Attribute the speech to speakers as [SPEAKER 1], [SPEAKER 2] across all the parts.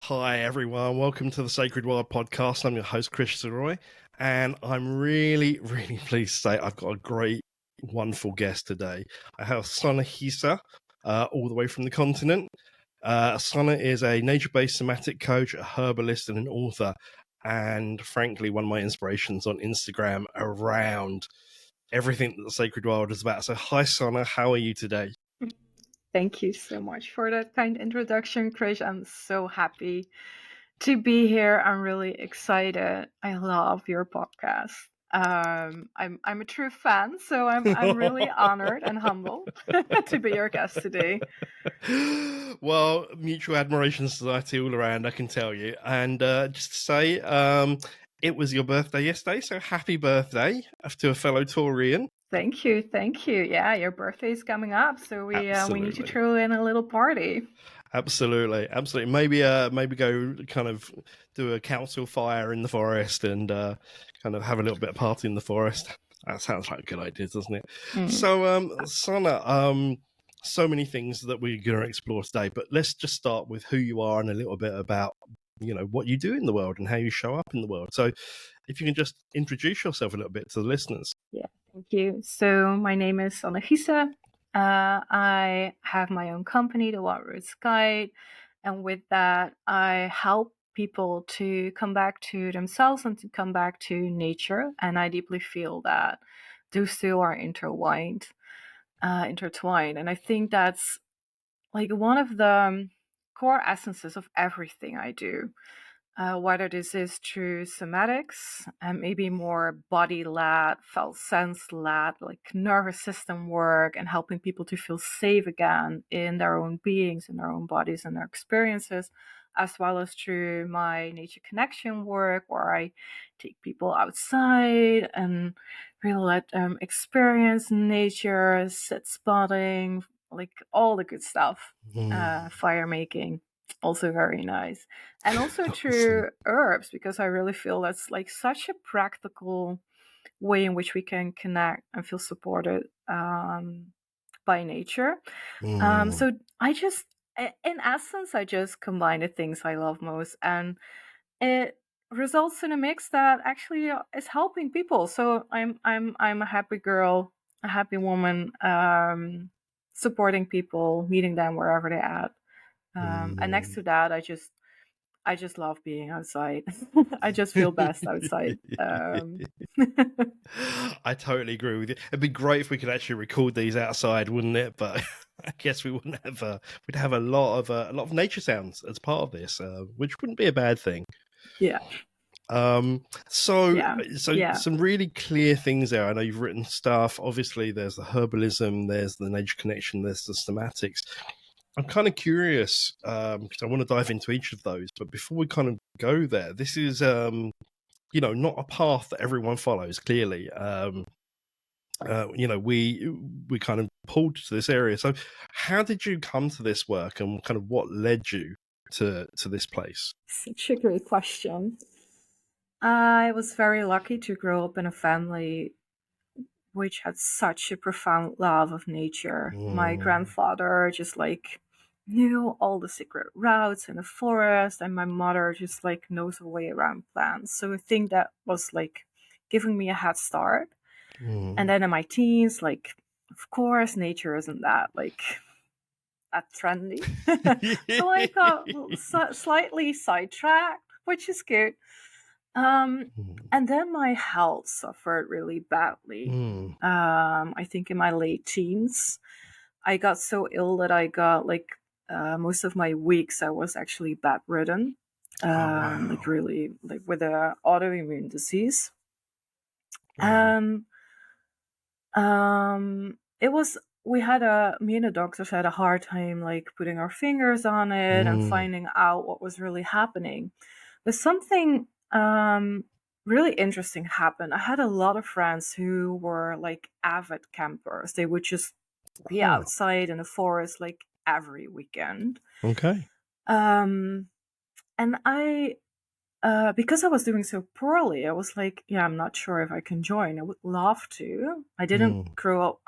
[SPEAKER 1] Hi, everyone. Welcome to the Sacred Wild podcast. I'm your host, Chris Roy, and I'm really, really pleased to say I've got a great, wonderful guest today. I have Sana Hisa, all the way from the continent. Sana is a nature-based somatic coach, a herbalist, and an author, and frankly, one of my inspirations on Instagram around everything that the Sacred Wild is about. So, hi, Sana. How are you today?
[SPEAKER 2] Thank you so much for that kind introduction, Chris. I'm so happy to be here. I'm really excited. I love your podcast. I'm a true fan, so I'm really honored and humbled to be your guest today.
[SPEAKER 1] Well, Mutual Admiration Society all around, I can tell you. And just to say, it was your birthday yesterday, so happy birthday to a fellow Taurian.
[SPEAKER 2] Thank you, thank you. Yeah, your birthday is coming up, so we need to
[SPEAKER 1] Absolutely.
[SPEAKER 2] throw in a little party.
[SPEAKER 1] Absolutely. Maybe go kind of do a council fire in the forest and kind of have a little bit of party in the forest. That sounds like a good idea, doesn't it? So, Sana, so many things that we're going to explore today, but let's just start with who you are and a little bit about, what you do in the world and how you show up in the world. So if you can just introduce yourself a little bit to the listeners.
[SPEAKER 2] Yeah, thank you. So my name is Sana Hisa. I have my own company, the Wild Roots Guide, and with that, I help people to come back to themselves and to come back to nature. And I deeply feel that those two are intertwined. And I think that's like one of the core essences of everything I do. Whether this is through somatics and maybe more body-led, felt sense-led, like nervous system work and helping people to feel safe again in their own beings, in their own bodies and their experiences, as well as through my nature connection work where I take people outside and really let them experience nature, sit spotting, like all the good stuff, fire making. Also very nice. And also through herbs, because I really feel that's like such a practical way in which we can connect and feel supported by nature. So I just, in essence, I just combine the things I love most, and it results in a mix that actually is helping people. So I'm a happy girl, a happy woman, supporting people, meeting them wherever they're at. And next to that, I just love being outside. I just feel best outside.
[SPEAKER 1] I totally agree with you. It'd be great if we could actually record these outside, wouldn't it? But I guess we wouldn't have. We'd have a lot of nature sounds as part of this, which wouldn't be a bad thing.
[SPEAKER 2] Yeah.
[SPEAKER 1] So
[SPEAKER 2] Yeah.
[SPEAKER 1] some really clear things there. I know you've written stuff. Obviously, there's the herbalism, there's the nature connection, there's the somatics. I'm kind of curious because I want to dive into each of those. But before we kind of go there, this is not a path that everyone follows. Clearly, we kind of pulled to this area. So, how did you come to this work, and kind of what led you to this place?
[SPEAKER 2] Such a great question. I was very lucky to grow up in a family which had such a profound love of nature. My grandfather just like knew all the secret routes in the forest, and my mother just like knows her way around plants. So I think that was like giving me a head start. And then in my teens, like, of course, nature isn't that like that trendy. So I got slightly sidetracked, which is good. And then my health suffered really badly. I think in my late teens, I got so ill that I got like most of my weeks I was actually bedridden, like really like with a autoimmune disease. And it was me and the doctors had a hard time like putting our fingers on it and finding out what was really happening. But something really interesting happened. I had a lot of friends who were like avid campers. They would just be outside in the forest like every weekend.
[SPEAKER 1] Okay.
[SPEAKER 2] And I because I was doing so poorly, I was like, yeah, I'm not sure if I can join. I would love to. I didn't grow up.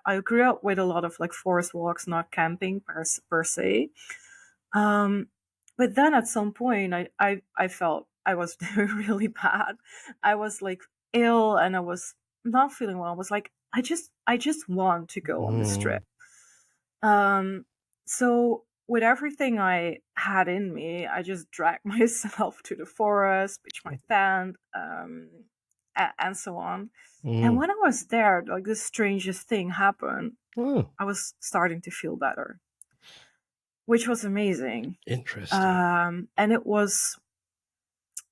[SPEAKER 2] I grew up with a lot of like forest walks, not camping per se. But then at some point, I felt I was doing really bad. I was like ill and I was not feeling well. I was like, I just want to go on this
[SPEAKER 1] Mm.
[SPEAKER 2] trip. Um, so with everything I had in me, I just dragged myself to the forest, pitched my tent, and so on. And
[SPEAKER 1] Mm.
[SPEAKER 2] when I was there, like the strangest thing happened.
[SPEAKER 1] Oh,
[SPEAKER 2] I was starting to feel better, which was amazing.
[SPEAKER 1] interesting.
[SPEAKER 2] And it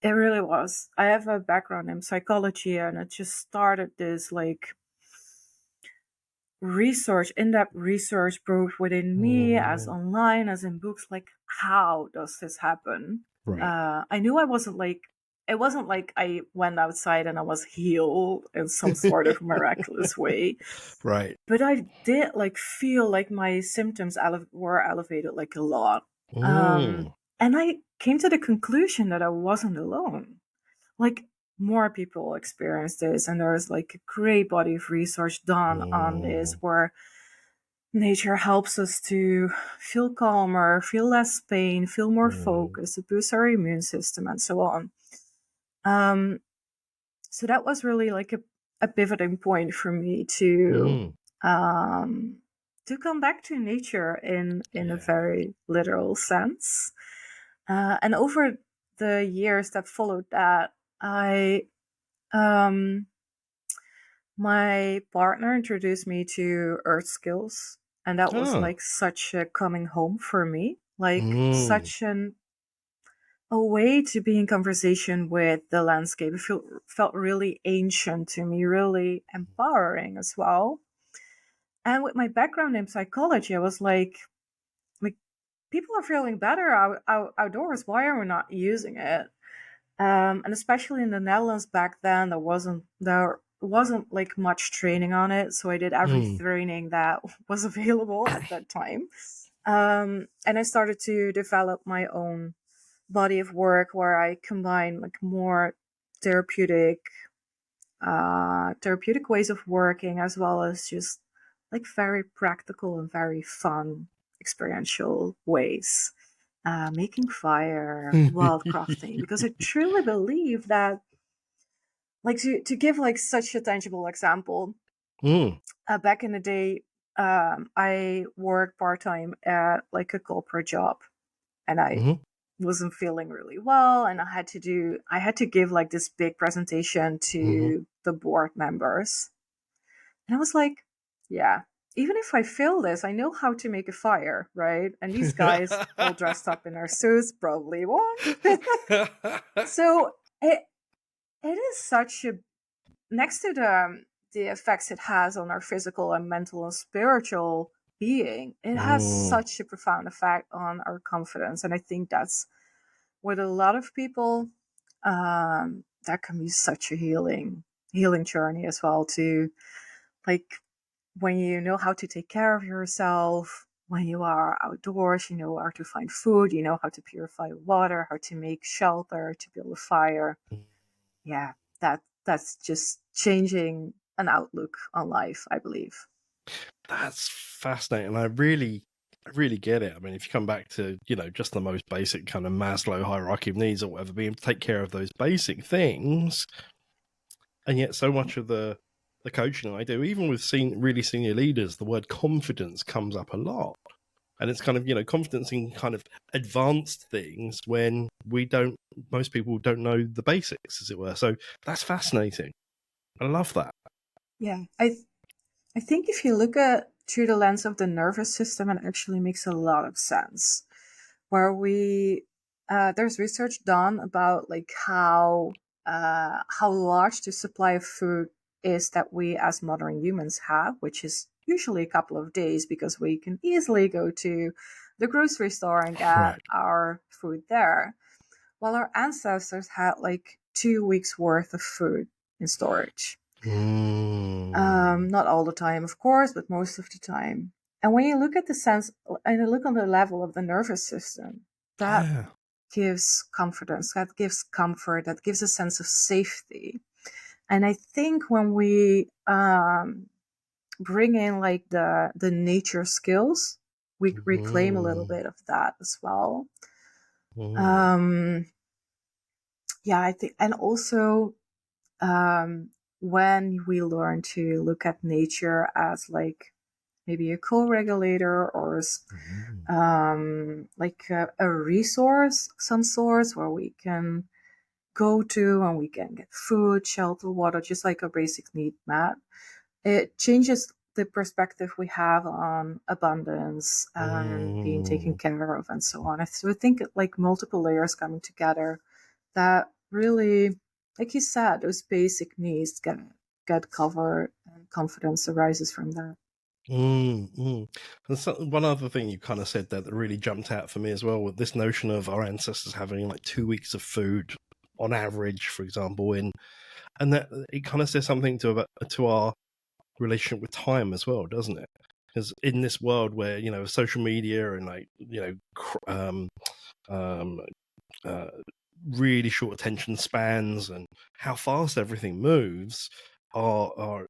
[SPEAKER 2] really was. I have a background in psychology, and it just started this like research, in-depth research, both within me as
[SPEAKER 1] Mm.
[SPEAKER 2] online as in books. Like, how does this happen?
[SPEAKER 1] Right.
[SPEAKER 2] I knew I wasn't like it wasn't like I went outside and I was healed in some sort of miraculous way,
[SPEAKER 1] Right.
[SPEAKER 2] but I did like feel like my symptoms were elevated like a lot. Um,
[SPEAKER 1] Mm.
[SPEAKER 2] and I came to the conclusion that I wasn't alone. Like more people experience this, and there's like a great body of research done on this
[SPEAKER 1] Mm.
[SPEAKER 2] where nature helps us to feel calmer, feel less pain, feel more
[SPEAKER 1] Mm.
[SPEAKER 2] focused, it boosts our immune system, and so on. Um, so that was really like a pivoting point for me
[SPEAKER 1] Mm.
[SPEAKER 2] um, to come back to nature in a
[SPEAKER 1] Yeah.
[SPEAKER 2] very literal sense. And over the years that followed that, I um, my partner introduced me to Earth Skills, and that was
[SPEAKER 1] Oh.
[SPEAKER 2] like such a coming home for me, like
[SPEAKER 1] Mm.
[SPEAKER 2] such a way to be in conversation with the landscape. It felt really ancient to me, really empowering as well. And with my background in psychology, I was like people are feeling better outdoors. Why are we not using it? And especially in the Netherlands back then, there wasn't like much training on it, so I did every
[SPEAKER 1] Mm.
[SPEAKER 2] training that was available at that time. And I started to develop my own body of work where I combine like more therapeutic therapeutic ways of working, as well as just like very practical and very fun experiential ways. Making fire, wildcrafting, because I truly believe that, like, to give like such a tangible example,
[SPEAKER 1] Mm.
[SPEAKER 2] back in the day, I worked part time at like a corporate job, and I
[SPEAKER 1] Mhm.
[SPEAKER 2] wasn't feeling really well, and I had to give like this big presentation
[SPEAKER 1] Mhm.
[SPEAKER 2] to the board members. And I was like, yeah, even if I fail this, I know how to make a fire, right? And these guys all dressed up in their suits probably won't. So it is such a, next to the effects it has on our physical and mental and spiritual being, it has
[SPEAKER 1] Mm.
[SPEAKER 2] such a profound effect on our confidence. And I think that's with a lot of people, that can be such a healing journey as well, to like, when you know how to take care of yourself, when you are outdoors, you know where to find food, you know how to purify water, how to make shelter, to build a fire. Yeah, that's just changing an outlook on life, I believe.
[SPEAKER 1] That's fascinating. I really get it. I mean, if you come back to, just the most basic kind of Maslow hierarchy of needs or whatever, being able to take care of those basic things, and yet so much of the coaching I do, even with really senior leaders, the word confidence comes up a lot. And it's kind of, confidence in kind of advanced things when most people don't know the basics, as it were. So that's fascinating. I love that.
[SPEAKER 2] Yeah, I think if you look at through the lens of the nervous system, it actually makes a lot of sense. Where we there's research done about like how large the supply of food is that we as modern humans have, which is usually a couple of days because we can easily go to the grocery store and get
[SPEAKER 1] Right.
[SPEAKER 2] our food there. While our ancestors had like 2 weeks worth of food in storage.
[SPEAKER 1] Mm.
[SPEAKER 2] Not all the time, of course, but most of the time. And when you look at the sense and you look on the level of the nervous system, that
[SPEAKER 1] Yeah.
[SPEAKER 2] gives confidence, that gives comfort, that gives a sense of safety. And I think when we bring in like the nature skills, we reclaim a little
[SPEAKER 1] Mm.
[SPEAKER 2] bit of that as well.
[SPEAKER 1] Mm.
[SPEAKER 2] Um, yeah, I think, and also when we learn to look at nature as like maybe a co-regulator or
[SPEAKER 1] Mm.
[SPEAKER 2] like a resource, some source where we can go to and we can get food, shelter, water, just like a basic need met. It changes the perspective we have on abundance and being taken
[SPEAKER 1] Mm.
[SPEAKER 2] care of and so on. So I think like multiple layers coming together that really, like you said, those basic needs get covered and confidence arises from that.
[SPEAKER 1] Mm, mm. And so one other thing you kind of said there that really jumped out for me as well, with this notion of our ancestors having like 2 weeks of food on average, for example, and that it kind of says something to our relationship with time as well, doesn't it? Because in this world where social media and like um, uh, really short attention spans and how fast everything moves, our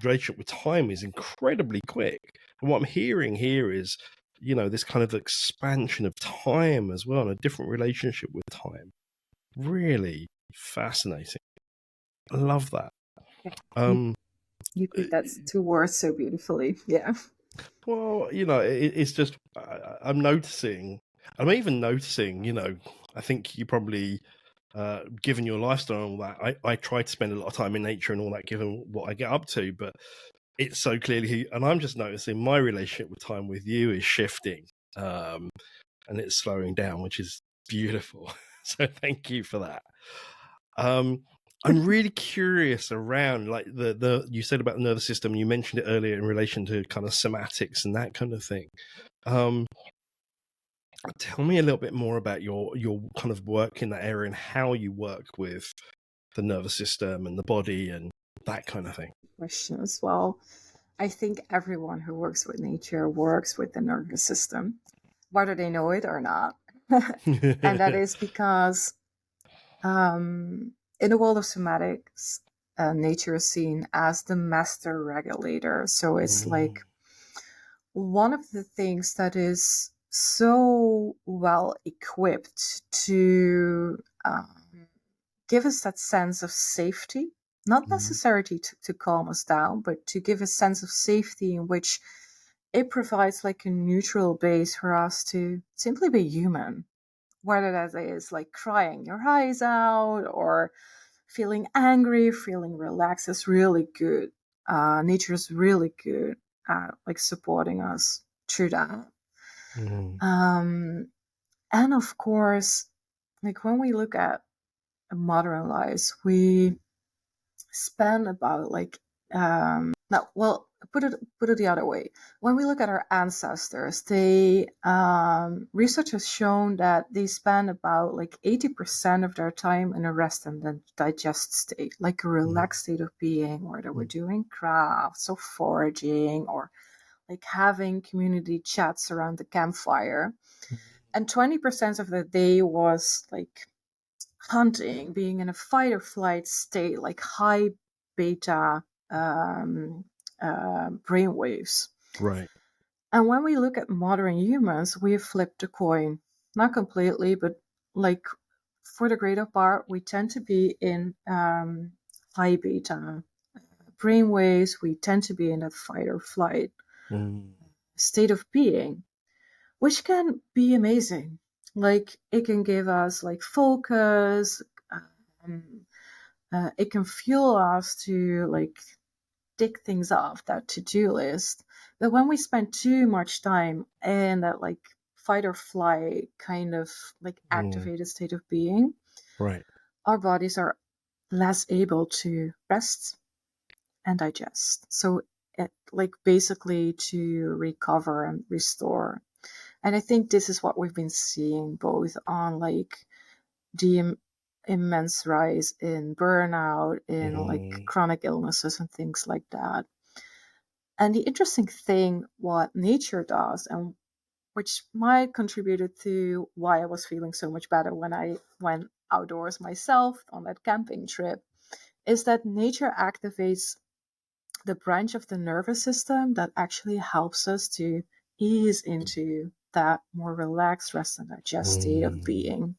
[SPEAKER 1] relationship with time is incredibly quick. And what I'm hearing here is, this kind of expansion of time as well, and a different relationship with time. Really fascinating. I love that.
[SPEAKER 2] Yeah. You,
[SPEAKER 1] Um,
[SPEAKER 2] you picked that two words so beautifully. Yeah.
[SPEAKER 1] well, it's just I'm noticing. I'm even noticing. I think you probably given your lifestyle and all that, I try to spend a lot of time in nature and all that, given what I get up to. But it's so clearly, and I'm just noticing my relationship with time with you is shifting, and it's slowing down, which is beautiful. So thank you for that. I'm really curious around like the you said about the nervous system. You mentioned it earlier in relation to kind of somatics and that kind of thing. Um, Tell me a little bit more about your kind of work in that area and how you work with the nervous system and the body and that kind of thing.
[SPEAKER 2] Question as well. I think everyone who works with nature works with the nervous system, whether they know it or not. And that is because in the world of somatics, nature is seen as the master regulator. So it's like one of the things that is so well equipped to give us that sense of safety, not necessarily to calm us down, but to give a sense of safety in which it provides like a neutral base for us to simply be human, whether that is like crying your eyes out or feeling angry, feeling relaxed is really good. Nature is really good at like supporting us through that.
[SPEAKER 1] Mm.
[SPEAKER 2] Um, and of course, like when we look at modern lives, we spend about like no, well, put it the other way. When we look at our ancestors, they research has shown that they spend about like 80% of their time in a rest and then digest state, like a relaxed state of being, where they were doing crafts or foraging or like having community chats around the campfire. And 20% of the day was like hunting, being in a fight or flight state, like high beta um, brainwaves.
[SPEAKER 1] Right.
[SPEAKER 2] And when we look at modern humans, we have flipped the coin. Not completely, but like for the greater part, we tend to be in high beta brainwaves. We tend to be in that fight or flight
[SPEAKER 1] Mm.
[SPEAKER 2] state of being, which can be amazing. Like it can give us like focus. Um, it can fuel us to like tick things off that to-do list. But when we spend too much time in that like fight or flight kind of like
[SPEAKER 1] Mm.
[SPEAKER 2] activated state of being,
[SPEAKER 1] Right.
[SPEAKER 2] our bodies are less able to rest and digest. So it like basically to recover and restore. And I think this is what we've been seeing both on like the immense rise in burnout, in like
[SPEAKER 1] Mm.
[SPEAKER 2] chronic illnesses and things like that. And the interesting thing, what nature does, and which might contributed to why I was feeling so much better when I went outdoors myself on that camping trip, is that nature activates the branch of the nervous system that actually helps us to ease into that more relaxed rest and digest state of being.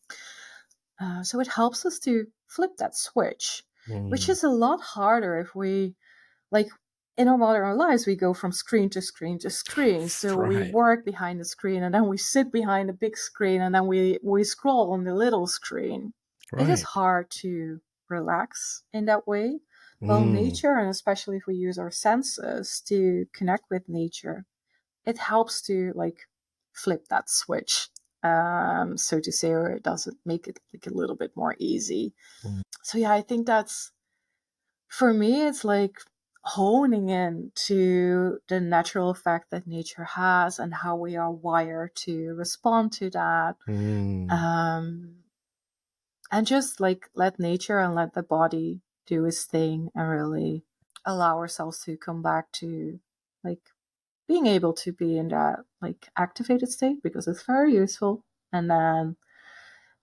[SPEAKER 2] So it helps us to flip that switch, which is a lot harder if we, like, in our modern lives, we go from screen to screen to screen. So we
[SPEAKER 1] Right.
[SPEAKER 2] work behind the screen, and then we sit behind the big screen, and then we scroll on the little screen. It is
[SPEAKER 1] Right.
[SPEAKER 2] hard to relax in that way. Well, nature, and especially if we use our senses to connect with nature, it helps to like flip that switch, so to say, or it doesn't make it like a little bit more easy. So yeah, I think that's, for me, it's like honing in to the natural effect that nature has and how we are wired to respond to that. And just like let nature and let the body do its thing and really allow ourselves to come back to like being able to be in that like activated state, because it's very useful, and then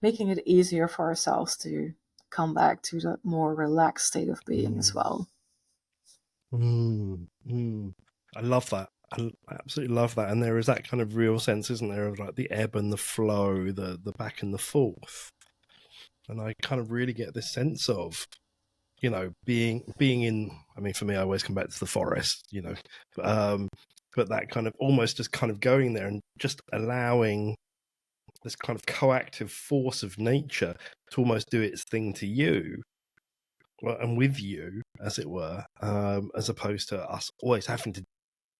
[SPEAKER 2] making it easier for ourselves to come back to that more relaxed state of being as well.
[SPEAKER 1] I love that. I absolutely love that. And there is that kind of real sense, isn't there, of like the ebb and the flow, the back and the forth. And I kind of really get this sense of, you know, being in, I mean, for me, I always come back to the forest, you know, but that kind of almost just kind of going there and just allowing this kind of coactive force of nature to almost do its thing to you, well, and with you, as it were, as opposed to us always having to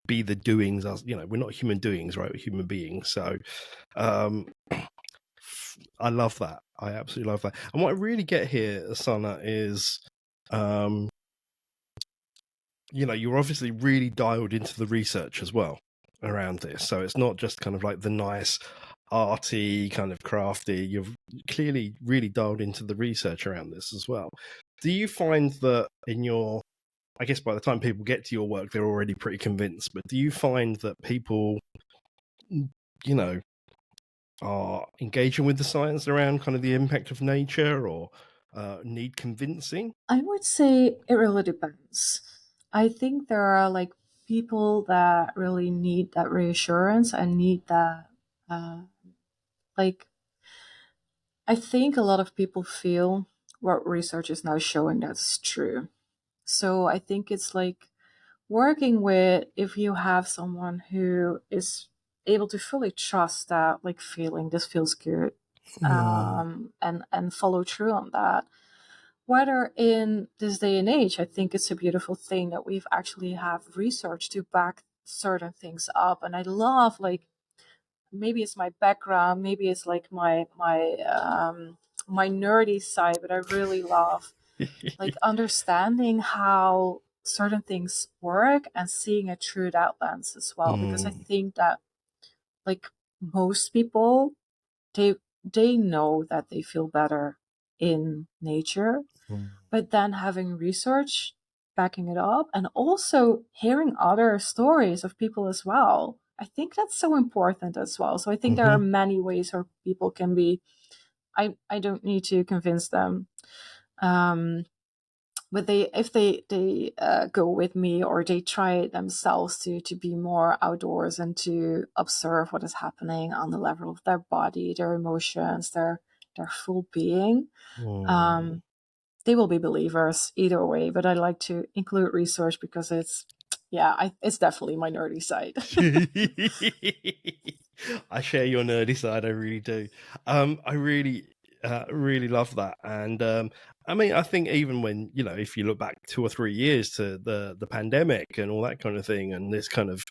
[SPEAKER 1] be the doings. You know, we're not human doings, right? We're human beings. So I love that. I absolutely love that. And what I really get here, Sana, is you know, you're obviously really dialed into the research as well around this. So it's not just kind of like the nice arty kind of crafty. You've clearly really dialed into the research around this as well. Do you find that in your, I guess by the time people get to your work, they're already pretty convinced, but do you find that people, you know, are engaging with the science around kind of the impact of nature, or need convincing?
[SPEAKER 2] I would say it really depends. I think there are like people that really need that reassurance and need that, like, I think a lot of people feel what research is now showing that's true. So I think it's like working with, if you have someone who is able to fully trust that like feeling this feels good, and follow through on that. Whether in this day and age, I think it's a beautiful thing that we've actually have research to back certain things up. And I love, like, maybe it's my background, maybe it's like my nerdy side, but I really love like understanding how certain things work and seeing it through that lens as well. Because I think that like most people, they they know that they feel better in nature, but then having research backing it up and also hearing other stories of people as well, I think that's so important as well. So I think there are many ways where people can be, I don't need to convince them, but if they go with me, or they try it themselves to be more outdoors and to observe what is happening on the level of their body, their emotions, their full being, they will be believers either way. But I like to include research because it's, yeah, it's definitely my nerdy side.
[SPEAKER 1] I share your nerdy side. I really do. I really love that. And I mean, I think even when, you know, if you look back 2 or 3 years to the pandemic and all that kind of thing, and this kind of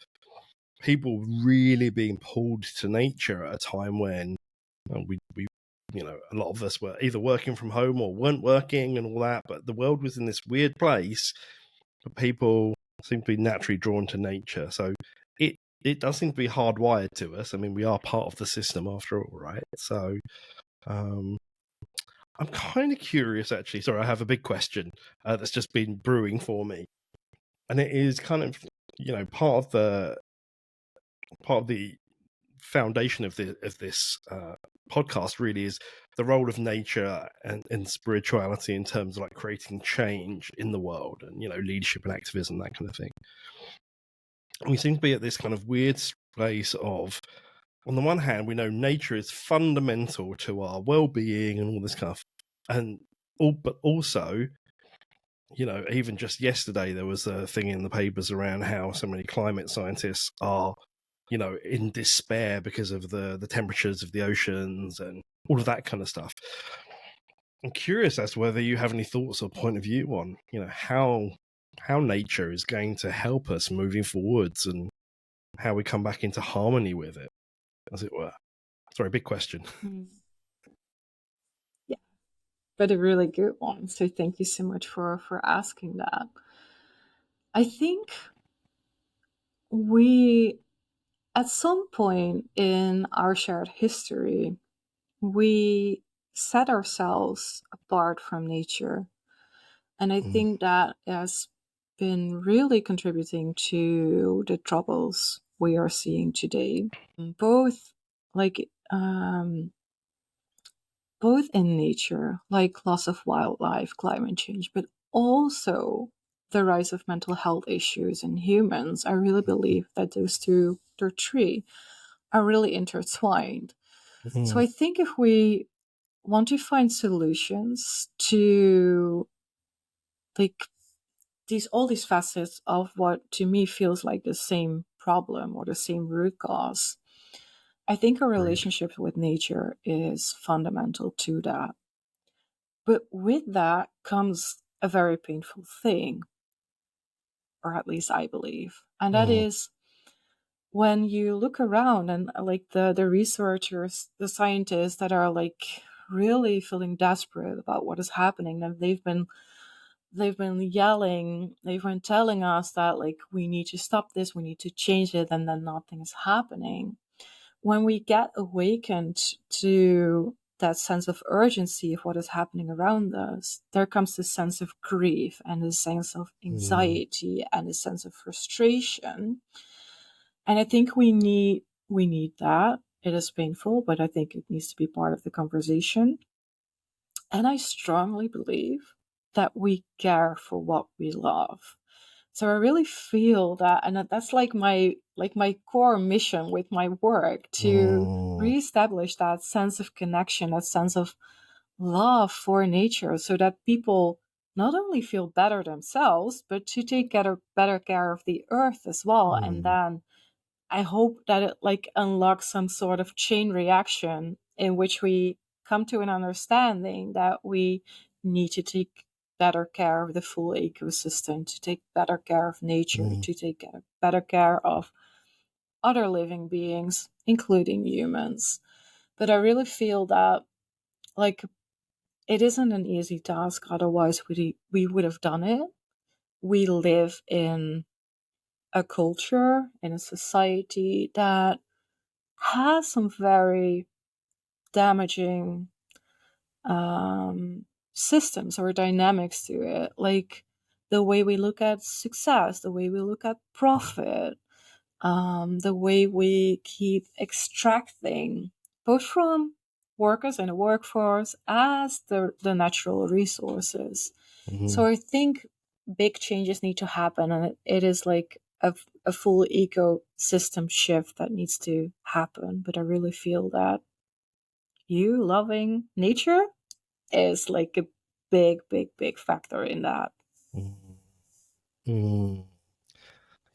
[SPEAKER 1] people really being pulled to nature at a time when we you know, a lot of us were either working from home or weren't working and all that, but the world was in this weird place, but people seem to be naturally drawn to nature. So it does seem to be hardwired to us. I mean, we are part of the system after all, right? So I'm kind of curious, actually. Sorry, I have a big question that's just been brewing for me, and it is kind of, you know, part of the foundation of this podcast really is the role of nature and spirituality in terms of like creating change in the world, and, you know, leadership and activism, that kind of thing. We seem to be at this kind of weird place of on the one hand, we know nature is fundamental to our well-being and all this kind of, but also, even just yesterday there was a thing in the papers around how so many climate scientists are, in despair because of the temperatures of the oceans and all of that kind of stuff. I'm curious as to whether you have any thoughts or point of view on, how nature is going to help us moving forwards and how we come back into harmony with it, as it were. Sorry, big question.
[SPEAKER 2] Yeah, but a really good one. So thank you so much for asking that. I think we, at some point in our shared history, we set ourselves apart from nature. And I think that has been really contributing to the troubles we are seeing today. Both both in nature, like loss of wildlife, climate change, but also the rise of mental health issues in humans. I really believe that those two, or three, are really intertwined. So I think if we want to find solutions to all these facets of what to me feels like the same problem or the same root cause, I think a relationship with nature is fundamental to that. But with that comes a very painful thing, or at least I believe. And that is when you look around and the researchers, the scientists that are really feeling desperate about what is happening, and they've been yelling, they've been telling us that we need to stop this, we need to change it, and then nothing is happening. When we get awakened to that sense of urgency of what is happening around us, there comes this sense of grief and a sense of anxiety and a sense of frustration. And I think we need that. It is painful, but I think it needs to be part of the conversation. And I strongly believe that we care for what we love. So I really feel that, and that's my core mission with my work, to reestablish that sense of connection, that sense of love for nature, so that people not only feel better themselves, but to take better care of the earth as well. And then I hope that it unlocks some sort of chain reaction in which we come to an understanding that we need to take better care of the full ecosystem, to take better care of nature, to take better care of other living beings, including humans. But I really feel that it isn't an easy task, otherwise we would have done it. We live in a culture, in a society that has some very damaging systems or dynamics to it, like the way we look at success, the way we look at profit, the way we keep extracting both from workers in the workforce as the natural resources. So I think big changes need to happen, and it is like a full ecosystem shift that needs to happen. But I really feel that you loving nature is like a big, big, big factor in that.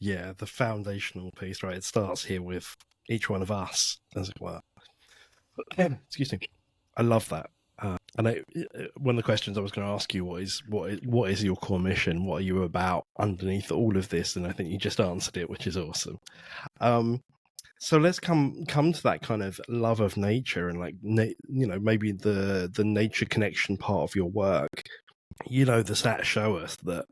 [SPEAKER 1] Yeah, the foundational piece, right? It starts here with each one of us, as it were. Excuse me. I love that. And one of the questions I was going to ask you was, what is your core mission? What are you about underneath all of this? And I think you just answered it, which is awesome. So let's come to that kind of love of nature and maybe the nature connection part of your work. The stats show us that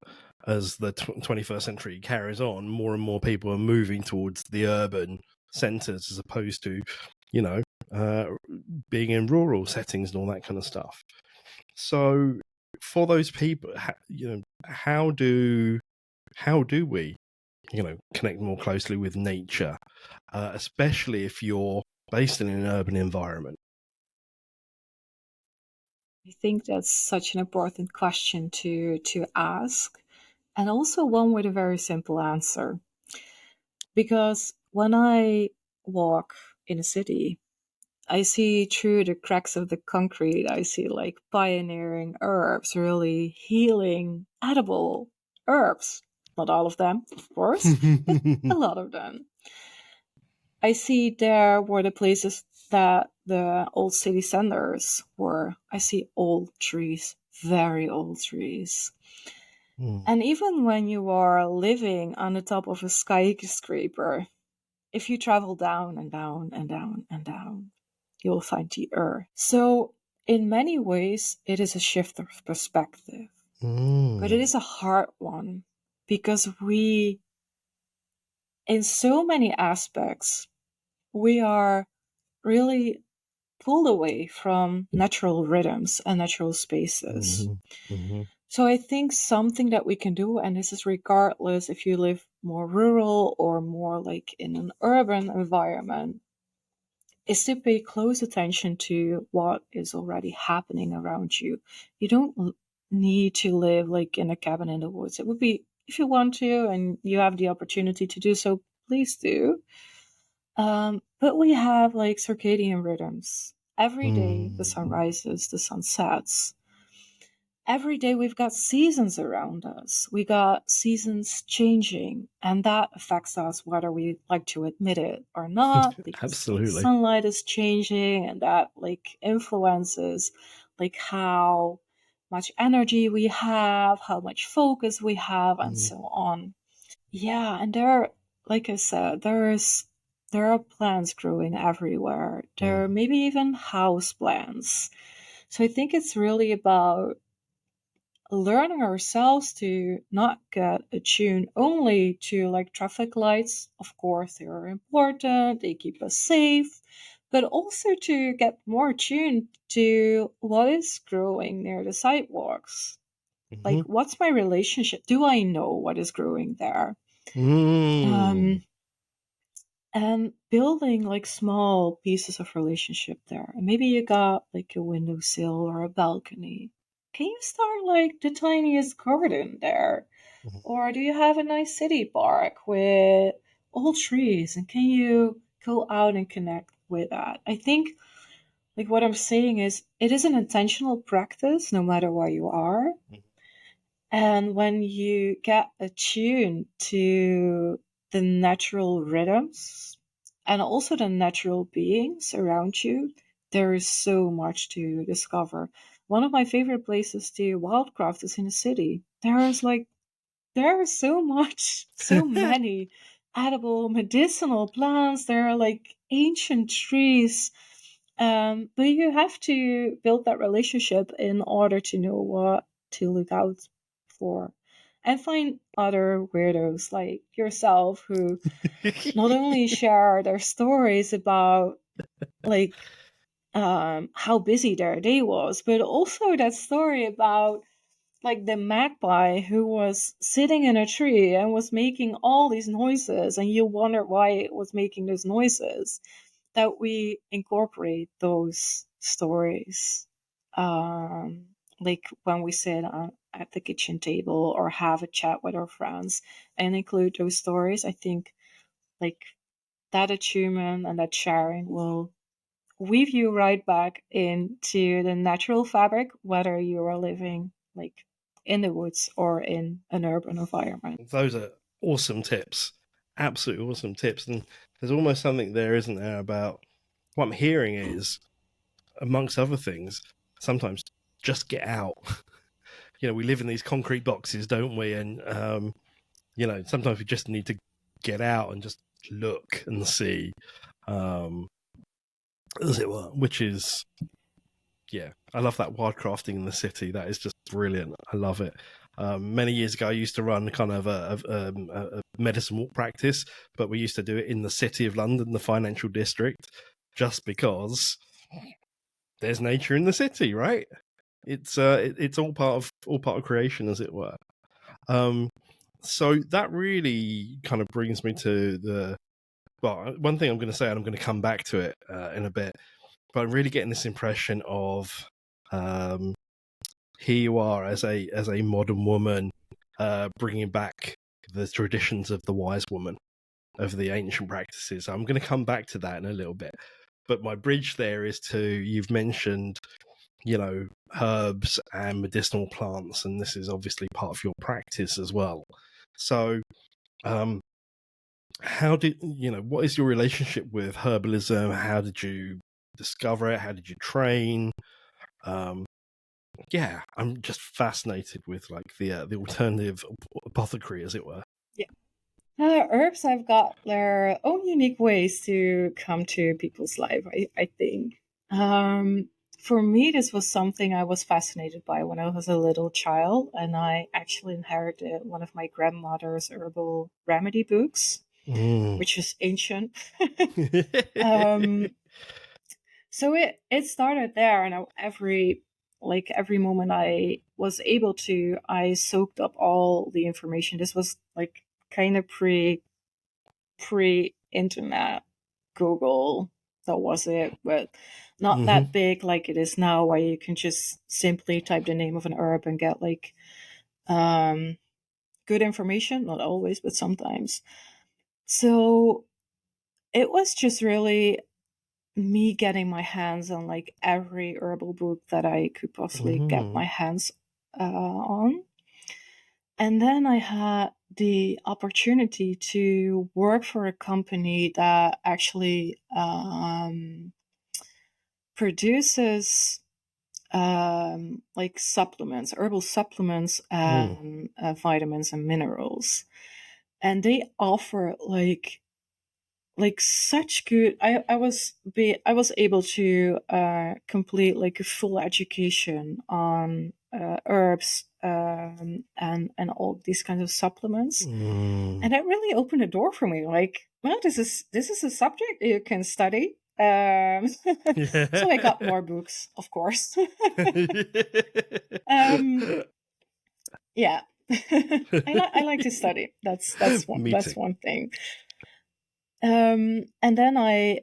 [SPEAKER 1] as the 21st century carries on, more and more people are moving towards the urban centres as opposed to, being in rural settings and all that kind of stuff. So for those people, how do we, connect more closely with nature, especially if you're based in an urban environment?
[SPEAKER 2] I think that's such an important question to ask, and also one with a very simple answer. Because when I walk in a city. I see through the cracks of the concrete, I see like pioneering herbs, really healing, edible herbs. Not all of them, of course, but a lot of them. I see there were the places that the old city centers were. I see old trees, very old trees. And even when you are living on the top of a skyscraper, if you travel down and down and down and down, you will find the earth. So, in many ways, it is a shift of perspective. But it is a hard one because we, in so many aspects, we are really pulled away from natural rhythms and natural spaces. So I think something that we can do, and this is regardless if you live more rural or more like in an urban environment, is to pay close attention to what is already happening around you. You don't need to live like in a cabin in the woods. It would be, if you want to and you have the opportunity to do so, please do. But we have like circadian rhythms. Every day the sun rises, the sun sets. Every day we've got seasons around us. We got seasons changing, and that affects us whether we like to admit it or not, because
[SPEAKER 1] Absolutely.
[SPEAKER 2] the sunlight is changing, and that like influences like how much energy we have, how much focus we have, and so on. Yeah, and there, like I said, there are plants growing everywhere. There are maybe even house plants. So I think it's really about learning ourselves to not get attuned only to like traffic lights. Of course, they are important, they keep us safe, but also to get more attuned to what is growing near the sidewalks. Like, what's my relationship? Do I know what is growing there? And building like small pieces of relationship there. And maybe you got like a windowsill or a balcony. Can you start like the tiniest garden there? Or do you have a nice city park with old trees? And can you go out and connect with that? I think like what I'm saying is it is an intentional practice no matter where you are. And when you get attuned to the natural rhythms and also the natural beings around you, there is so much to discover. One of my favorite places to wildcraft is in a city. There is so much, so many edible medicinal plants. There are like ancient trees. But you have to build that relationship in order to know what to look out for and find other weirdos like yourself who not only share their stories about like how busy their day was, but also that story about like the magpie who was sitting in a tree and was making all these noises, and you wonder why it was making those noises. That we incorporate those stories, like when we sit at the kitchen table or have a chat with our friends and include those stories. I think like that attunement and that sharing will weave you right back into the natural fabric, whether you are living like in the woods or in an urban environment.
[SPEAKER 1] Those are awesome tips. Absolutely awesome tips. And there's almost something there, isn't there, about what I'm hearing is, amongst other things, sometimes just get out. We live in these concrete boxes, don't we? And, sometimes we just need to get out and just look and see, as it were, which is, yeah, I love that wildcrafting in the city. That is just brilliant. I love it. Many years ago, I used to run kind of a medicine walk practice, but we used to do it in the city of London, the financial district, just because there's nature in the city, right? It's all part of creation, as it were. So that really kind of brings me to one thing I'm going to say, and I'm going to come back to it in a bit. But I'm really getting this impression of here you are as a modern woman, bringing back the traditions of the wise woman, of the ancient practices. I'm going to come back to that in a little bit. But my bridge there is to, you've mentioned, herbs and medicinal plants, and this is obviously part of your practice as well. So, what is your relationship with herbalism? How did you discover it? How did you train? I'm just fascinated with the alternative apothecary, as it were.
[SPEAKER 2] Yeah. Herbs have got their own unique ways to come to people's life, I think. For me, this was something I was fascinated by when I was a little child, and I actually inherited one of my grandmother's herbal remedy books, which is ancient. So it started there, and every moment I was able to, I soaked up all the information. This was like kind of pre-internet Google. That was it, but not that big like it is now, where you can just simply type the name of an herb and get good information. Not always, but sometimes. So it was just really me getting my hands on every herbal book that I could possibly get my hands on. And then I had the opportunity to work for a company that actually produces supplements, herbal supplements, and vitamins and minerals. And they offer such good. I was able to complete a full education on herbs and all these kinds of supplements, and that really opened a door for me. This is a subject you can study. So I got more books, of course. Yeah, I like to study. That's one thing. And then I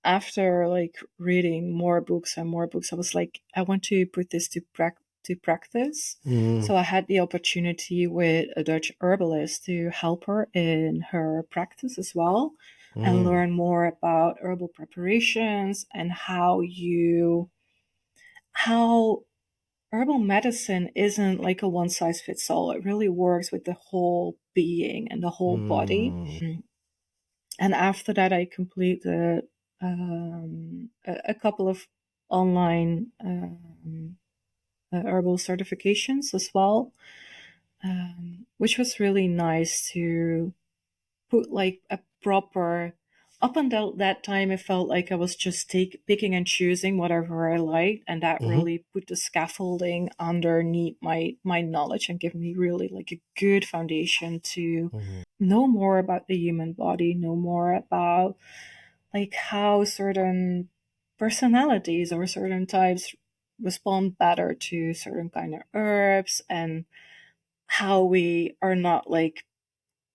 [SPEAKER 2] after reading more books and more books, I was like, I want to put this to practice. So I had the opportunity with a Dutch herbalist to help her in her practice as well, and learn more about herbal preparations and how herbal medicine isn't like a one size fits all. It really works with the whole being and the whole body. And after that, I completed a couple of online herbal certifications as well, which was really nice to put a proper. Up until that time, it felt like I was just picking and choosing whatever I liked, and that really put the scaffolding underneath my knowledge and give me really a good foundation to know more about the human body, know more about how certain personalities or certain types respond better to certain kind of herbs, and how we are not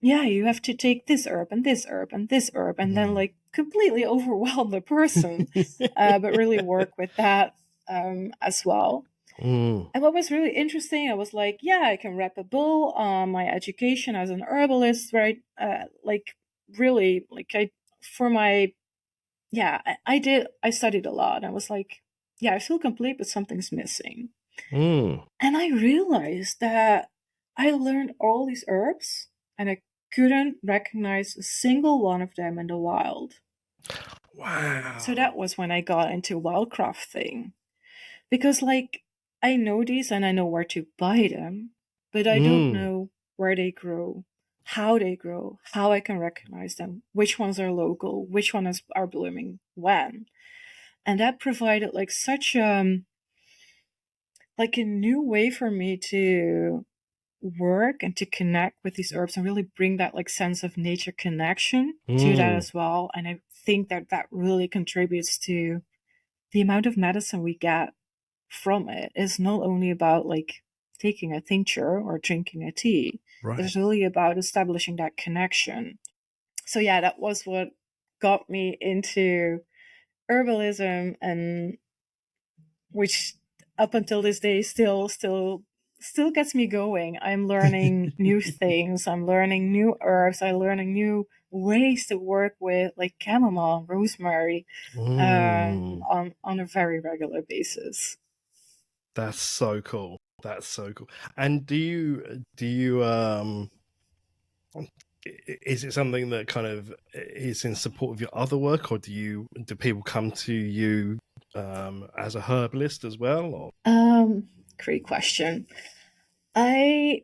[SPEAKER 2] you have to take this herb and this herb and this herb, and then completely overwhelm the person, but really work with that as well. And what was really interesting, I was I can wrap a bow on my education as an herbalist, right? I studied a lot. I was I feel complete, but something's missing. And I realized that I learned all these herbs, and I couldn't recognize a single one of them in the wild.
[SPEAKER 1] Wow.
[SPEAKER 2] So that was when I got into wildcraft thing. Because I know these and I know where to buy them, but I don't know where they grow, how I can recognize them, which ones are local, which ones are blooming when. And that provided such a new way for me to work and to connect with these herbs and really bring that sense of nature connection to that as well. And I think that really contributes to the amount of medicine we get from it. Is not only about taking a tincture or drinking a tea. Right. It's really about establishing that connection. So yeah, that was what got me into herbalism, and which up until this day still still gets me going. I'm learning new things. I'm learning new herbs. I'm learning new ways to work with like chamomile, rosemary,
[SPEAKER 1] Mm,
[SPEAKER 2] on a very regular basis.
[SPEAKER 1] that's so cool. That's so cool. And do you is it something that kind of is in support of your other work, or do people come to you as a herbalist as well? Or
[SPEAKER 2] Great question. I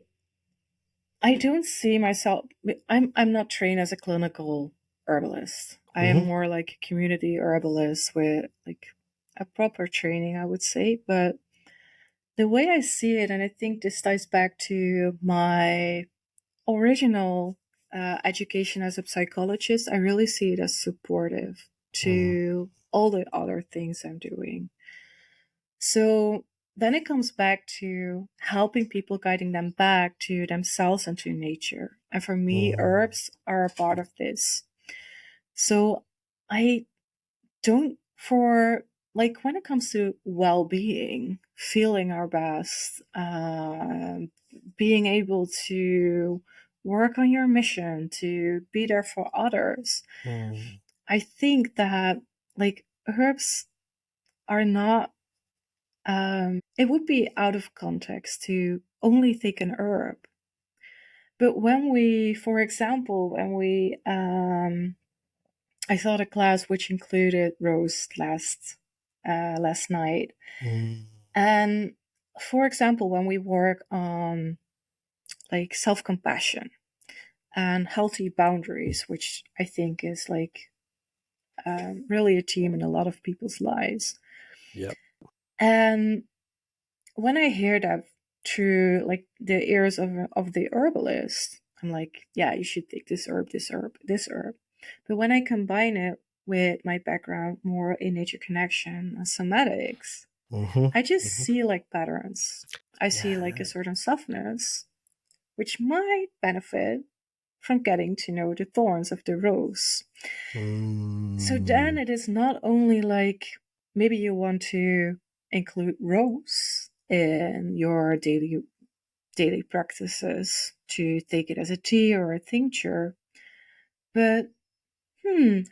[SPEAKER 2] I don't see myself. I'm not trained as a clinical herbalist. I am
[SPEAKER 1] Mhm.
[SPEAKER 2] more like a community herbalist with like a proper training, I would say. But the way I see it, and I think this ties back to my original education as a psychologist, I really see it as supportive
[SPEAKER 1] Mm,
[SPEAKER 2] to all the other things I'm doing. So then it comes back to helping people, guiding them back to themselves and to nature. And for me,
[SPEAKER 1] mm,
[SPEAKER 2] herbs are a part of this. So I don't, for like when it comes to well being, feeling our best, being able to work on your mission, to be there for others,
[SPEAKER 1] mm,
[SPEAKER 2] I think that like herbs are not it would be out of context to only take an herb. But when we, for example, I taught a class which included roast last night,
[SPEAKER 1] mm,
[SPEAKER 2] and for example, when we work on like self compassion and healthy boundaries, which I think is like really a theme in a lot of people's lives,
[SPEAKER 1] yep.
[SPEAKER 2] and when I hear that through like the ears of the herbalist, I'm like, yeah, you should take this herb, this herb, this herb. But when I combine it with my background more in nature connection and somatics,
[SPEAKER 1] Hmm.
[SPEAKER 2] I just
[SPEAKER 1] Hmm.
[SPEAKER 2] see like patterns. I see like a
[SPEAKER 1] Yeah.
[SPEAKER 2] certain softness, which might benefit from getting to know the thorns of the rose. So then
[SPEAKER 1] Mm,
[SPEAKER 2] it is not only like maybe you want to include rose in your daily practices to take it as a tea or a tincture, but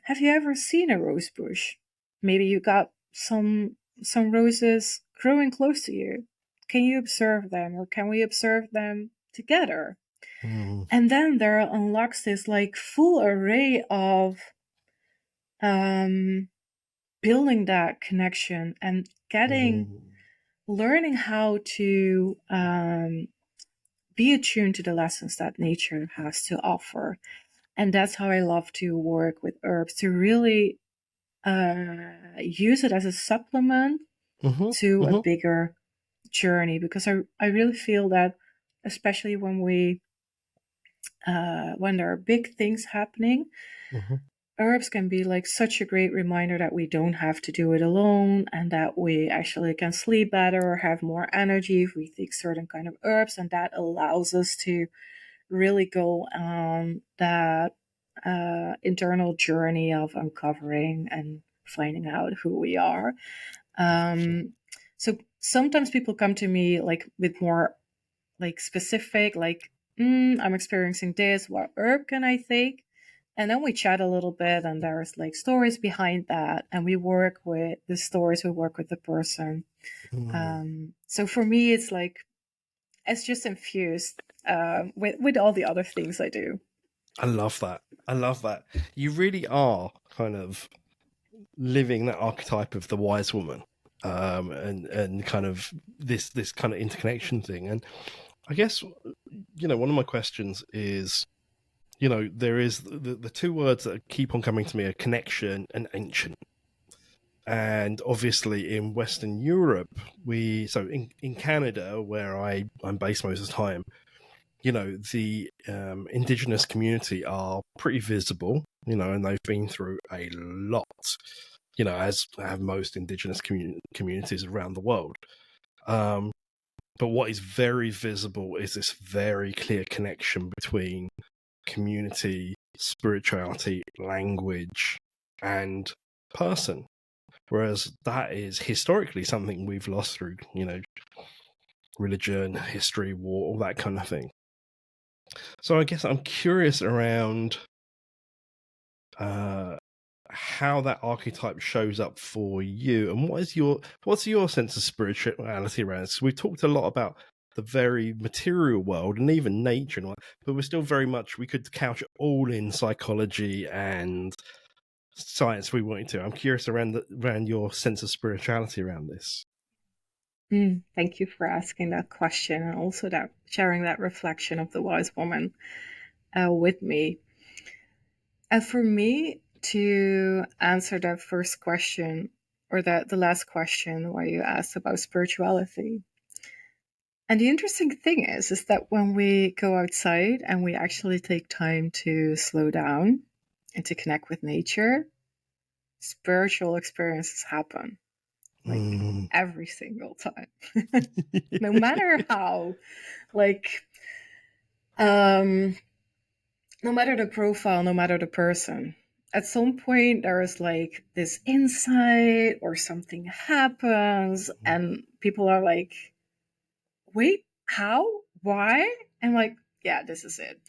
[SPEAKER 2] have you ever seen a rose bush? Maybe you got some roses growing close to you. Can you observe them, or can we observe them together?
[SPEAKER 1] mm,
[SPEAKER 2] And then there unlocks this like full array of um building that connection and getting
[SPEAKER 1] mm.
[SPEAKER 2] learning how to be attuned to the lessons that nature has to offer. And that's how I love to work with herbs, to really use it as a supplement
[SPEAKER 1] Mhm,
[SPEAKER 2] to a
[SPEAKER 1] mhm,
[SPEAKER 2] bigger journey. Because I really feel that, especially when there are big things happening,
[SPEAKER 1] mhm,
[SPEAKER 2] herbs can be like such a great reminder that we don't have to do it alone, and that we actually can sleep better or have more energy if we take certain kind of herbs, and that allows us to really go on that internal journey of uncovering and finding out who we are.
[SPEAKER 1] sure.
[SPEAKER 2] So sometimes people come to me like with more like specific, like, I'm experiencing this, what herb can I take? And then we chat a little bit, and there's like stories behind that, and we work with the stories, we work with the person.
[SPEAKER 1] Mm.
[SPEAKER 2] So for me, it's like it's just infused with all the other things I do.
[SPEAKER 1] I love that. I love that. You really are kind of living that archetype of the wise woman, and kind of this kind of interconnection thing. And I guess one of my questions is, there is the two words that keep on coming to me are connection and ancient. And obviously in Western Europe, in Canada, where I'm based most of the time, the indigenous community are pretty visible, and they've been through a lot, as have most indigenous communities around the world. Um, but what is very visible is this very clear connection between community, spirituality, language, and person. Whereas that is historically something we've lost through, religion, history, war, all that kind of thing. So I guess I'm curious around how that archetype shows up for you, and what's your sense of spirituality around this? We've talked a lot about the very material world and even nature, and all that, but we're still very much, we could couch it all in psychology and science if we wanted to. I'm curious around your sense of spirituality around this.
[SPEAKER 2] Thank you for asking that question, and also that sharing that reflection of the wise woman with me. And for me to answer that first question, or the last question where you asked about spirituality. And the interesting thing is that when we go outside and we actually take time to slow down and to connect with nature, spiritual experiences happen. Like every single time. No matter how, like, no matter the profile, no matter the person, at some point there is like this insight or something happens and people are like, wait, how? Why? And like, yeah, this is it.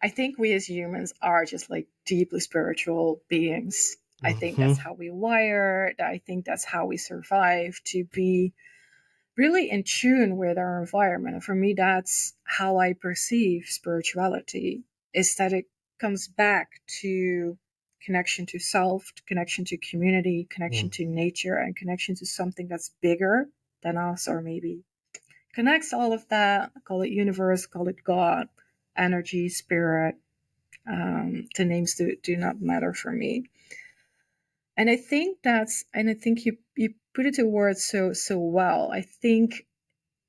[SPEAKER 2] I think we as humans are just like deeply spiritual beings. I think that's how we wired. I think that's how we survive, to be really in tune with our environment. And for me, that's how I perceive spirituality, is that it comes back to connection to self, connection to community, connection to nature, and connection to something that's bigger than us, or maybe connects all of that. Call it universe, call it God, energy, spirit. The names do not matter for me. And I think you put it to words so well. I think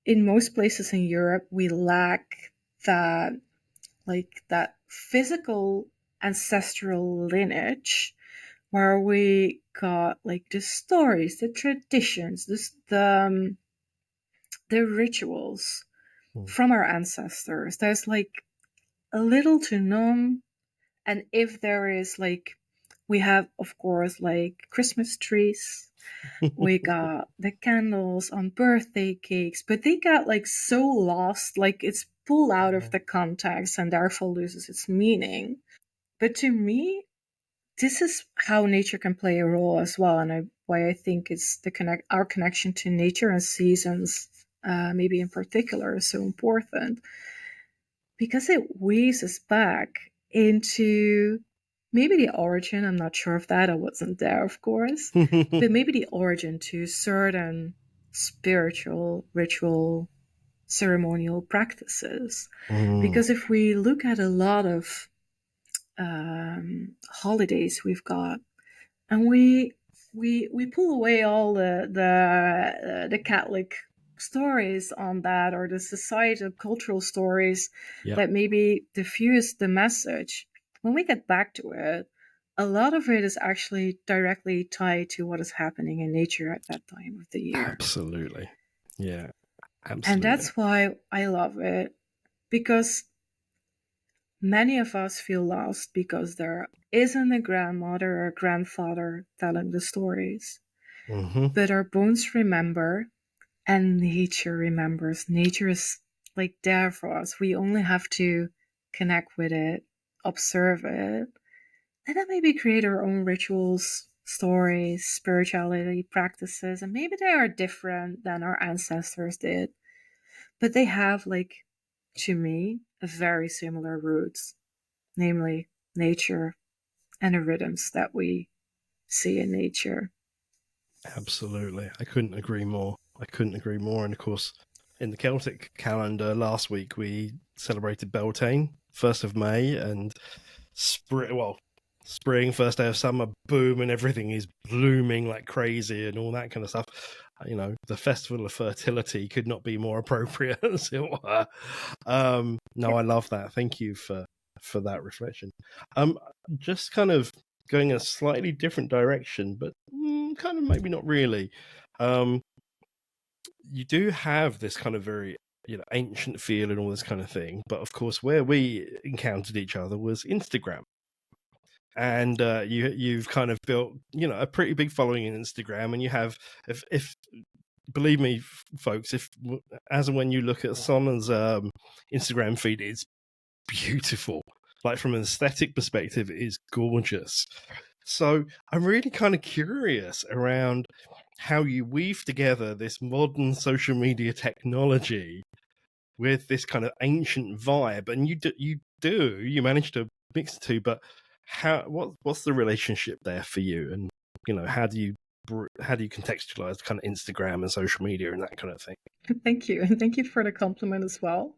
[SPEAKER 2] in most places in Europe we lack that, like, that physical ancestral lineage where we got like the stories, the traditions, the rituals from our ancestors. There's like a little to none. And if there is, like, we have, of course, like Christmas trees. We got the candles on birthday cakes, but they got like so lost, like it's pulled out of the context and therefore loses its meaning. But to me, this is how nature can play a role as well, and why I think it's our connection to nature and seasons, maybe in particular, is so important, because it weaves us back into maybe the origin. I'm not sure of that. I wasn't there, of course. But maybe the origin to certain spiritual, ritual, ceremonial practices. Because if we look at a lot of holidays we've got, and we pull away all the Catholic stories on that, or the societal cultural stories that maybe diffuse the message, when we get back to it, a lot of it is actually directly tied to what is happening in nature at that time of the year.
[SPEAKER 1] Absolutely. Yeah, absolutely.
[SPEAKER 2] And that's why I love it, because many of us feel lost because there isn't a grandmother or a grandfather telling the stories. But our bones remember, and nature remembers. Nature is like there for us. We only have to connect with it, observe it, and then maybe create our own rituals, stories, spirituality practices. And maybe they are different than our ancestors did, but they have, like, to me, a very similar roots, namely nature and the rhythms that we see in nature.
[SPEAKER 1] Absolutely. I couldn't agree more. And of course, in the Celtic calendar last week, we celebrated Beltane, 1st of May, and spring, first day of summer, boom, and everything is blooming like crazy and all that kind of stuff. You know, the festival of fertility could not be more appropriate, as it were. No, I love that. Thank you for that reflection. Just kind of going a slightly different direction, but kind of maybe not really. You do have this kind of very, ancient feel and all this kind of thing, but of course, where we encountered each other was Instagram. And you've kind of built, a pretty big following in Instagram, and you have, if believe me, folks, if as and when you look at Sonna's Instagram feed, it's beautiful. Like from an aesthetic perspective, it is gorgeous. So I'm really kind of curious around how you weave together this modern social media technology with this kind of ancient vibe, and you manage to mix the two. But what's the relationship there for you? And how do you contextualize kind of Instagram and social media and that kind of thing?
[SPEAKER 2] Thank you, and thank you for the compliment as well.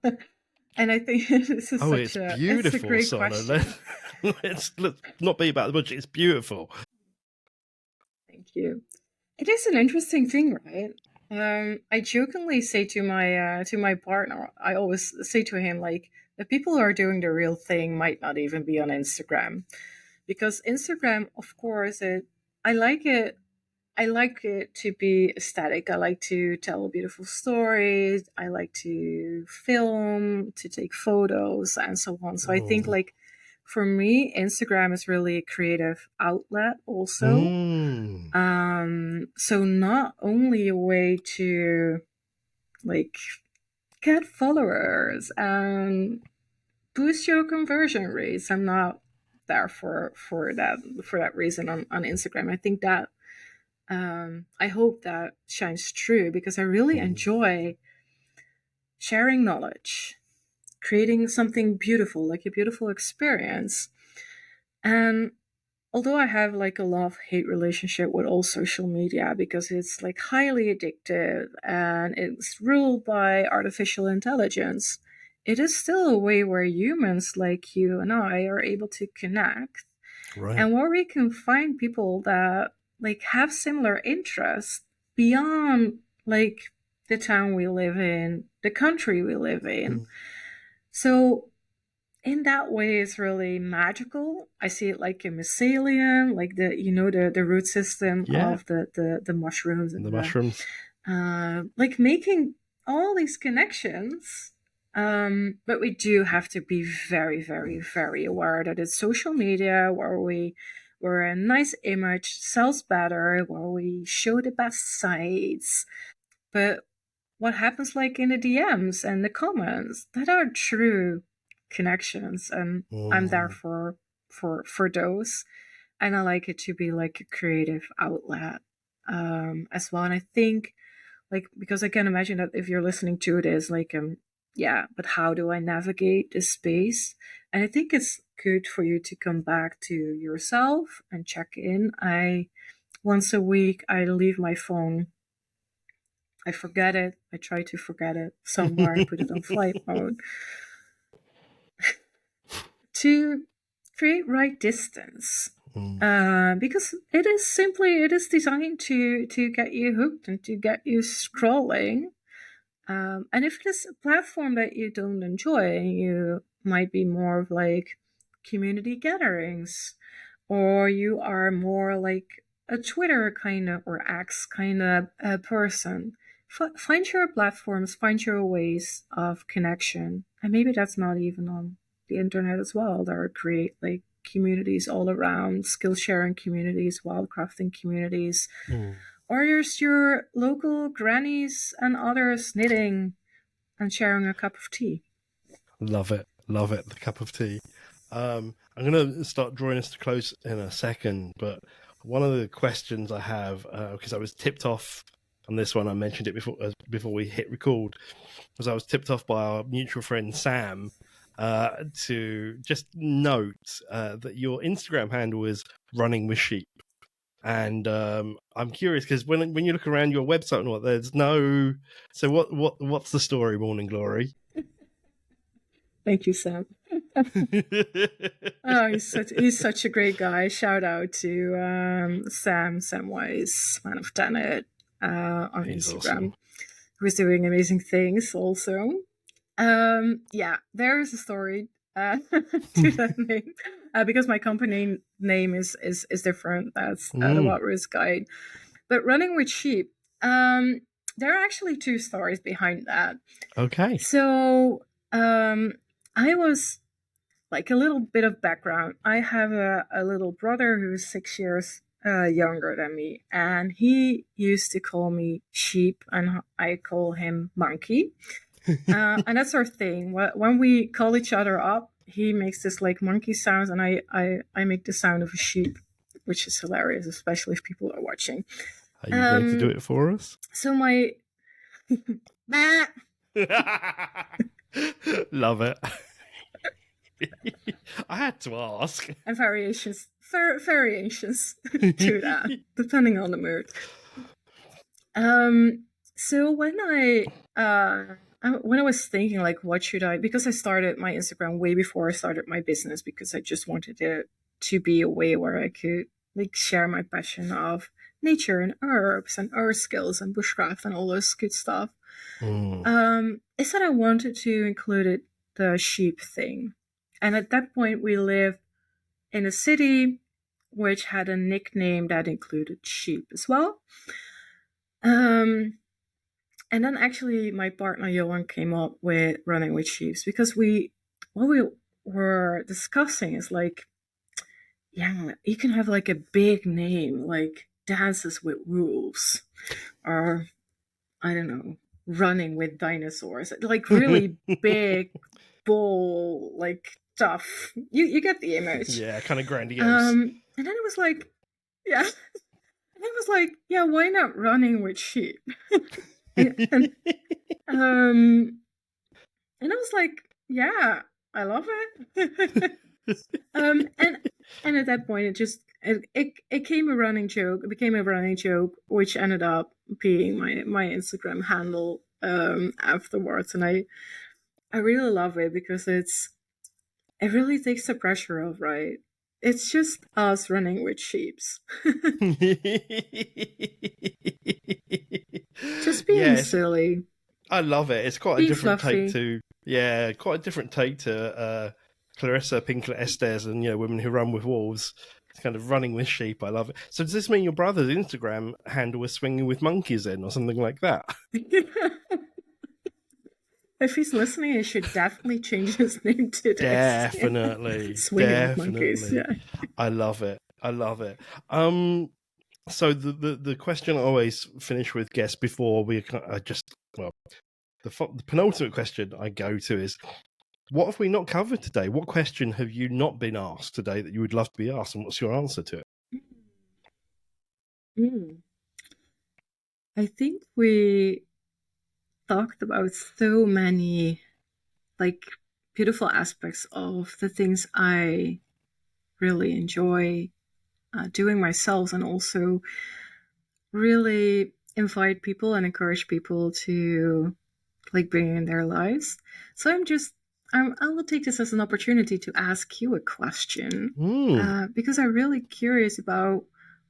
[SPEAKER 2] And I think this is
[SPEAKER 1] it's beautiful,
[SPEAKER 2] it's a great
[SPEAKER 1] Sonna.
[SPEAKER 2] question.
[SPEAKER 1] Let's not be about the budget. It's beautiful.
[SPEAKER 2] Thank you. It is an interesting thing, right? I jokingly say to my partner, I always say to him, like, the people who are doing the real thing might not even be on Instagram, because Instagram, of course, I like it. I like it to be aesthetic. I like to tell beautiful stories. I like to film, to take photos, and so on. So I think, like, for me, Instagram is really a creative outlet also. So not only a way to, like, get followers and boost your conversion rates. I'm not there for that reason on Instagram. I think that I hope that shines true, because I really enjoy sharing knowledge, creating something beautiful, like a beautiful experience. And although I have like a love-hate relationship with all social media, because it's like highly addictive and it's ruled by artificial intelligence, it is still a way where humans like you and I are able to connect,
[SPEAKER 1] right,
[SPEAKER 2] and where we can find people that like have similar interests beyond like the town we live in, the country we live in. So in that way, it's really magical. I see it like a mycelium, like the root system of the mushrooms and
[SPEAKER 1] the mushrooms,
[SPEAKER 2] like making all these connections. But we do have to be very, very, very aware that it's social media where a nice image sells better, where we show the best sides. But what happens like in the DMs and the comments, that are true connections, and I'm there for those. And I like it to be like a creative outlet as well. And I think, like, because I can imagine that if you're listening to it, is like yeah, but how do I navigate this space? And I think it's good for you to come back to yourself and check in. Once a week I leave my phone. I forget it. I try to forget it somewhere. I put it on flight mode to create right distance. Because it is designed to get you hooked and to get you scrolling. And if it is a platform that you don't enjoy, you might be more of like community gatherings, or you are more like a Twitter kind of or X kind of person. Find your platforms, find your ways of connection. And maybe that's not even on the internet as well. There are create like communities all around, skill sharing communities, wildcrafting communities. Or there's your local grannies and others knitting and sharing a cup of tea.
[SPEAKER 1] Love it. The cup of tea. I'm going to start drawing us to close in a second, but one of the questions I have, because I was tipped off on this one, I mentioned it before we hit record, was I was tipped off by our mutual friend Sam to just note that your Instagram handle is Running with Sheep. And I'm curious because when you look around your website and what, there's no. So what's the story, Morning Glory?
[SPEAKER 2] Thank you, Sam. Oh, he's such a great guy. Shout out to Samwise, Man of Tenet, on
[SPEAKER 1] He's
[SPEAKER 2] Instagram,
[SPEAKER 1] awesome.
[SPEAKER 2] Who's doing amazing things also. Yeah, there is a story to that name, because my company name is different. That's the Wild Rose Guide. But Running with Sheep, there are actually two stories behind that.
[SPEAKER 1] Okay.
[SPEAKER 2] So I was like a little bit of background. I have a little brother who's 6 years younger than me, and he used to call me sheep, and I call him monkey. And that's our thing. When we call each other up, he makes this like monkey sounds, and I make the sound of a sheep, which is hilarious, especially if people are watching.
[SPEAKER 1] Are you going to do it for us?
[SPEAKER 2] So my
[SPEAKER 1] Love it. I had to ask.
[SPEAKER 2] And variations to that, depending on the mood. So when I was thinking like, what should I? Because I started my Instagram way before I started my business, because I just wanted it to be a way where I could like share my passion of nature and herbs and earth skills and bushcraft and all this good stuff. I said I wanted to include the sheep thing. And at that point, we lived in a city which had a nickname that included sheep as well. And then actually my partner Johan came up with Running with Sheep, because what we were discussing is like, yeah, you can have like a big name like Dances with Wolves, or I don't know, Running with Dinosaurs, like really big, bull, like tough. You get the image.
[SPEAKER 1] Yeah, kind of grandiose.
[SPEAKER 2] And then it was like, yeah. And it was like, yeah, why not Running with Sheep? and I was like, yeah, I love it. And at that point, it became a running joke, which ended up being my Instagram handle afterwards. And I really love it because it really takes the pressure off, right? It's just us running with sheeps. Just being silly.
[SPEAKER 1] I love it. It's quite a different take to Clarissa Pinklett Estes and Women Who Run with Wolves. It's kind of running with sheep. I love it. So does this mean your brother's Instagram handle was Swinging with Monkeys then, or something like that?
[SPEAKER 2] If he's listening, he should definitely change his name to this.
[SPEAKER 1] Definitely.
[SPEAKER 2] Swinging with Monkeys, yeah.
[SPEAKER 1] I love it. So the question I always finish with guests before the penultimate question I go to is, what have we not covered today? What question have you not been asked today that you would love to be asked, and what's your answer to it?
[SPEAKER 2] I think we talked about so many like beautiful aspects of the things I really enjoy doing myself, and also really invite people and encourage people to like bring in their lives. So I will take this as an opportunity to ask you a question, because I'm really curious about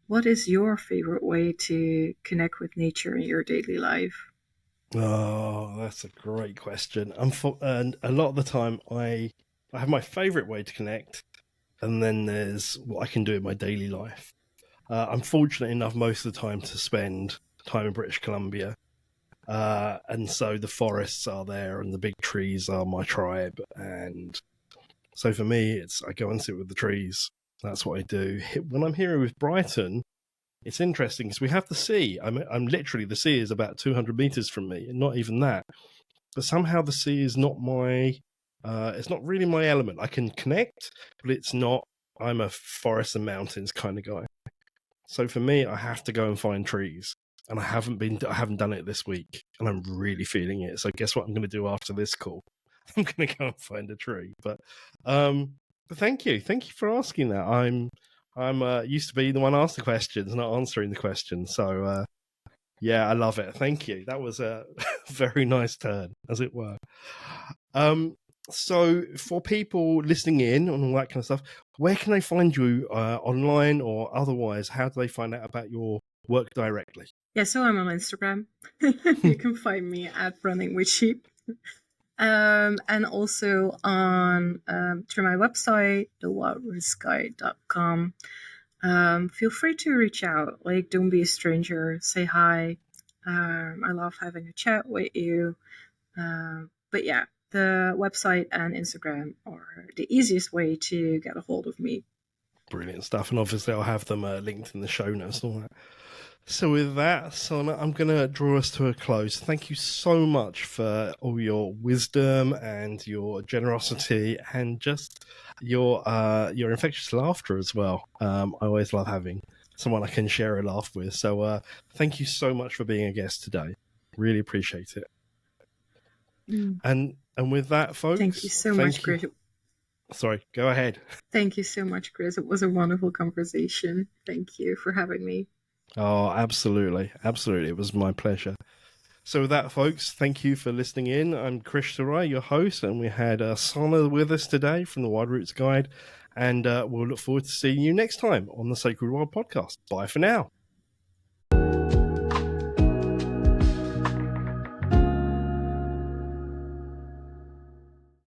[SPEAKER 2] what is your favorite way to connect with nature in your daily life?
[SPEAKER 1] Oh, that's a great question. And a lot of the time I have my favorite way to connect, and then there's what I can do in my daily life. I'm fortunate enough most of the time to spend time in British Columbia. And so the forests are there and the big trees are my tribe. And so for me, I go and sit with the trees. That's what I do. When I'm here with Brighton, it's interesting because we have the sea. I'm literally, the sea is about 200 meters from me, and not even that. But somehow the sea is not it's not really my element. I can connect, but it's not. I'm a forests and mountains kind of guy. So for me, I have to go and find trees. And I haven't done it this week, and I'm really feeling it. So guess what I'm going to do after this call? I'm going to go and find a tree. But thank you for asking that. I'm used to be the one asked the questions, not answering the questions. So yeah, I love it. Thank you. That was a very nice turn, as it were. So for people listening in and all that kind of stuff, where can they find you online or otherwise? How do they find out about your work directly?
[SPEAKER 2] Yeah, so I'm on Instagram. You can find me at Running with Sheep. And also on through my website, thewildrootsguide.com. Feel free to reach out. Like, don't be a stranger. Say hi. I love having a chat with you. But yeah, the website and Instagram are the easiest way to get a hold of me.
[SPEAKER 1] Brilliant stuff. And obviously I'll have them linked in the show notes and all that. So with that, Sana, I'm going to draw us to a close. Thank you so much for all your wisdom and your generosity and just your infectious laughter as well. I always love having someone I can share a laugh with. So thank you so much for being a guest today. Really appreciate it. And with that, folks,
[SPEAKER 2] thank you so much, Chris.
[SPEAKER 1] Sorry, go ahead.
[SPEAKER 2] Thank you so much, Chris. It was a wonderful conversation. Thank you for having me.
[SPEAKER 1] Oh, absolutely. Absolutely. It was my pleasure. So with that, folks, thank you for listening in. I'm Krish Sarai, your host, and we had Sana with us today from the Wild Roots Guide, and we'll look forward to seeing you next time on the Sacred Wild podcast. Bye for now.